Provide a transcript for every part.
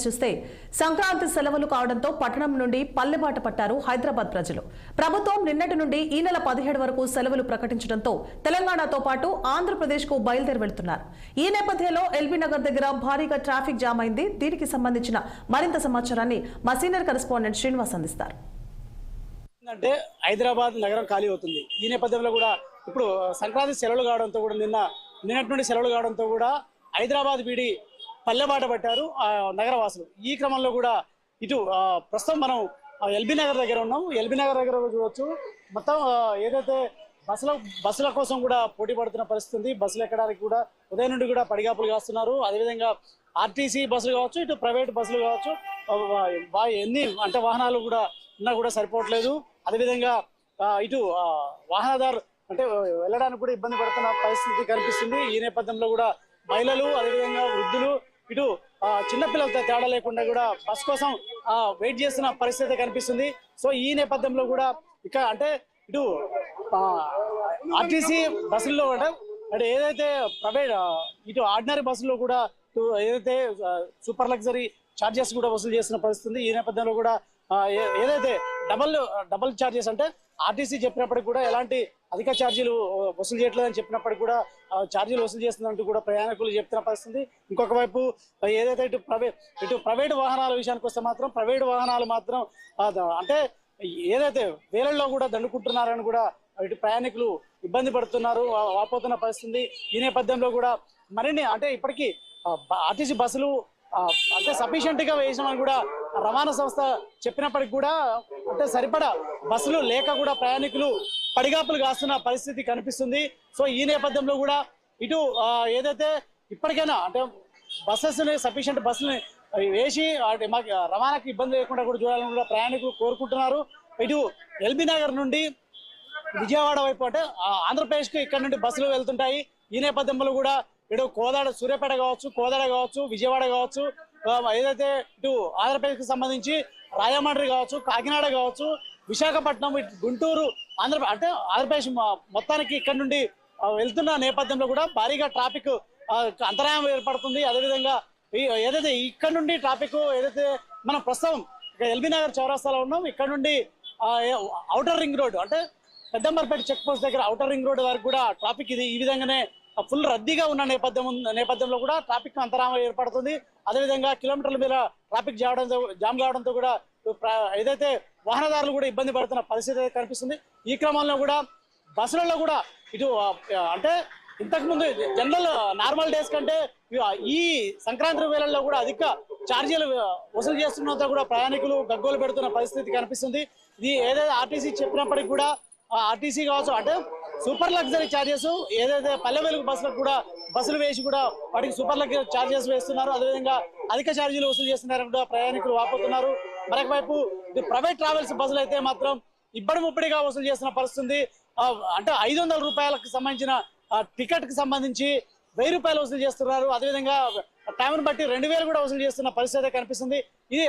చూస్తే సంక్రాంతి సెలవులు కావడంతో పట్టణం నుండి పల్లెబాట పట్టారు హైదరాబాద్ ప్రజలు. ప్రభుత్వం నిన్నటి నుండి ఈ నెల 17 వరకు సెలవులు ప్రకటించడంతో తెలంగాణతో పాటు ఆంధ్రప్రదేశ్ కు బయలుదేరి వెళ్తున్నారు. ఈ నేపథ్యంలో ఎల్బీ నగర్ దగ్గర భారీగా ట్రాఫిక్ జామ్ అయింది. దీనికి సంబంధించిన మరింత సమాచారాన్ని మా సీనియర్ కరెస్పాండెంట్ శ్రీనివాస్ అందిస్తారు. అంటే హైదరాబాద్ నగరం ఖాళీ అవుతుంది. ఈ నేపథ్యంలో కూడా ఇప్పుడు సంక్రాంతి సెలవులు కావడంతో కూడా నిన్నటి నుండి సెలవులు కావడంతో కూడా హైదరాబాద్ వీడి పల్లెబాట పట్టారు నగరవాసులు. ఈ క్రమంలో కూడా ఇటు ప్రస్తుతం మనం ఎల్బీ నగర్ దగ్గర ఉన్నాం. ఎల్బీ నగర్ దగ్గర చూడవచ్చు, మొత్తం ఏదైతే బస్సుల కోసం కూడా పోటీ పడుతున్న పరిస్థితి ఉంది. బస్సులు ఎక్కడానికి కూడా ఉదయం నుండి కూడా పడిగాపులు కాస్తున్నారు. అదేవిధంగా ఆర్టీసీ బస్సులు కావచ్చు, ఇటు ప్రైవేట్ బస్సులు కావచ్చు, ఎన్ని అంటే వాహనాలు కూడా ఉన్నా కూడా సరిపోవట్లేదు. అదేవిధంగా ఇటు వాహనదారు అంటే వెళ్ళడానికి కూడా ఇబ్బంది పడుతున్న పరిస్థితి కనిపిస్తుంది. ఈ నేపథ్యంలో కూడా మహిళలు, అదేవిధంగా వృద్ధులు, ఇటు చిన్నపిల్లలతో తేడా లేకుండా కూడా బస్ కోసం వెయిట్ చేస్తున్న పరిస్థితి కనిపిస్తుంది. సో ఈ నేపథ్యంలో కూడా ఇక అంటే ఇటు ఆర్టీసీ బస్సుల్లో కూడా అంటే ఏదైతే ప్రైవేట్ ఇటు ఆర్డినరీ బస్సుల్లో కూడా ఏదైతే సూపర్ లగ్జరీ ఛార్జెస్ కూడా వసూలు చేస్తున్న పరిస్థితి. ఈ నేపథ్యంలో కూడా ఏదైతే డబల్ ఛార్జెస్ అంటే ఆర్టీసీ చెప్పినప్పటికి కూడా ఎలాంటి అధిక ఛార్జీలు వసూలు చేయట్లేదని చెప్పినప్పటికీ కూడా ఛార్జీలు వసూలు చేస్తుందంటూ కూడా ప్రయాణికులు చెప్తున్న పరిస్థితి. ఇంకొక వైపు ఏదైతే ఇటు ప్రైవేటు వాహనాల విషయానికి వస్తే మాత్రం ప్రైవేటు వాహనాలు మాత్రం అంటే ఏదైతే వేలల్లో కూడా దండుకుంటున్నారని కూడా ఇటు ప్రయాణికులు ఇబ్బంది పడుతున్నారు, వాపోతున్న పరిస్థితి. ఈ నేపథ్యంలో కూడా మరిన్ని అంటే ఇప్పటికీ ఆర్టీసీ బస్సులు అంటే సఫిషియెంట్ గా వేసామని కూడా రవాణా సంస్థ చెప్పినప్పటికి కూడా అంటే సరిపడా బస్సులు లేక కూడా ప్రయాణికులు పడిగాపులు కాస్తున్న పరిస్థితి కనిపిస్తుంది. సో ఈ నేపథ్యంలో కూడా ఇటు ఏదైతే ఇప్పటికైనా అంటే బస్సెస్ని సఫిషియెంట్ బస్సుని వేసి మాకు రవాణాకి ఇబ్బంది లేకుండా కూడా చూడాలని కూడా ప్రయాణికులు కోరుకుంటున్నారు. ఇటు ఎల్బీ నగర్ నుండి విజయవాడ వైపు అంటే ఆంధ్రప్రదేశ్కి ఇక్కడ నుండి బస్సులు వెళ్తుంటాయి. ఈ నేపథ్యంలో కూడా ఇటు సూర్యాపేట కావచ్చు, కోదాడ కావచ్చు, విజయవాడ కావచ్చు, ఏదైతే ఇటు ఆంధ్రప్రదేశ్కి సంబంధించి రాజమండ్రి కావచ్చు, కాకినాడ కావచ్చు, విశాఖపట్నం, గుంటూరు అంటే ఆంధ్రప్రదేశ్ మొత్తానికి ఇక్కడ నుండి వెళ్తున్న నేపథ్యంలో కూడా భారీగా ట్రాఫిక్ అంతరాయం ఏర్పడుతుంది. అదేవిధంగా ఏదైతే ఇక్కడ నుండి ట్రాఫిక్ ఏదైతే మనం ప్రస్తుతం ఎల్బీ నగర్ చౌరస్తాలో ఉన్నాం, ఇక్కడ నుండి ఔటర్ రింగ్ రోడ్ అంటే పెద్దంబర్పేట చెక్ పోస్ట్ దగ్గర ఔటర్ రింగ్ రోడ్ వరకు కూడా ట్రాఫిక్ ఈ విధంగానే ఫుల్ రద్దీగా ఉన్న నేపథ్యంలో కూడా ట్రాఫిక్ అంతరాయం ఏర్పడుతుంది. అదేవిధంగా కిలోమీటర్ల మీద ట్రాఫిక్ జామ్ కావడంతో కూడా ఏదైతే వాహనదారులు కూడా ఇబ్బంది పడుతున్న పరిస్థితి కనిపిస్తుంది. ఈ క్రమంలో కూడా బస్సులలో కూడా ఇటు అంటే ఇంతకుముందు జనరల్ నార్మల్ డేస్ కంటే ఈ సంక్రాంతి వేళల్లో కూడా అధిక ఛార్జీలు వసూలు చేస్తున్నంత కూడా ప్రయాణికులు గగ్గోలు పెడుతున్న పరిస్థితి కనిపిస్తుంది. ఇది ఏదైతే ఆర్టీసీ చెప్పినప్పటికీ కూడా ఆర్టీసీ కావచ్చు అంటే సూపర్ లగ్జరీ ఛార్జెస్ ఏదైతే పల్లె వెలుగు బస్సులకు కూడా బస్సులు వేసి కూడా వాటికి సూపర్ లగ్జరీ ఛార్జెస్ వేస్తున్నారు. అదేవిధంగా అధిక ఛార్జీలు వసూలు చేస్తున్నారని కూడా ప్రయాణికులు వాపోతున్నారు. మరొక వైపు ప్రైవేట్ ట్రావెల్స్ బస్సులు అయితే మాత్రం ఇబ్బడి ముప్పడిగా వసూలు చేస్తున్న పరిస్థితి. అంటే 500 రూపాయలకు సంబంధించిన టికెట్ కి సంబంధించి 1000 రూపాయలు వసూలు చేస్తున్నారు. అదేవిధంగా టైంను బట్టి 2000 కూడా వసూలు చేస్తున్న పరిస్థితి కనిపిస్తుంది. ఇది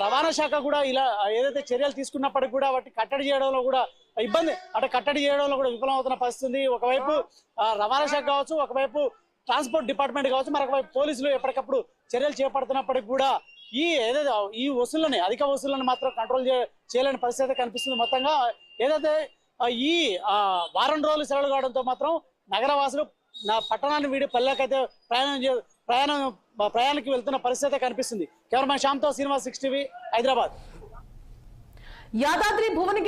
రవాణా శాఖ కూడా ఇలా ఏదైతే చర్యలు తీసుకున్నప్పటికీ కూడా వాటిని కట్టడి చేయడంలో కూడా ఇబ్బంది అంటే కట్టడి చేయడంలో కూడా విఫలమవుతున్న పరిస్థితి. ఒకవైపు రవాణా శాఖ కావచ్చు, ఒకవైపు ట్రాన్స్పోర్ట్ డిపార్ట్మెంట్ కావచ్చు, మరొకవైపు పోలీసులు ఎప్పటికప్పుడు చర్యలు చేపడుతున్నప్పటికీ కూడా ఏదైతే ఈ వసూళ్ళని అధిక వసూళ్ళని మాత్రం కంట్రోల్ చేయలేని పరిస్థితి కనిపిస్తుంది. మొత్తంగా ఏదైతే ఈ వారం రోజులు సెలవులు కావడంతో మాత్రం నగరవాసులు పట్టణాన్ని వీడి పల్లెకైతే ప్రయాణానికి వెళ్తున్న పరిస్థితి కనిపిస్తుంది. కెమెరామెన్ శ్యామ్తో శ్రీనివాస్, 6 టీవీ, హైదరాబాద్. యాదాద్రి భువనగిరి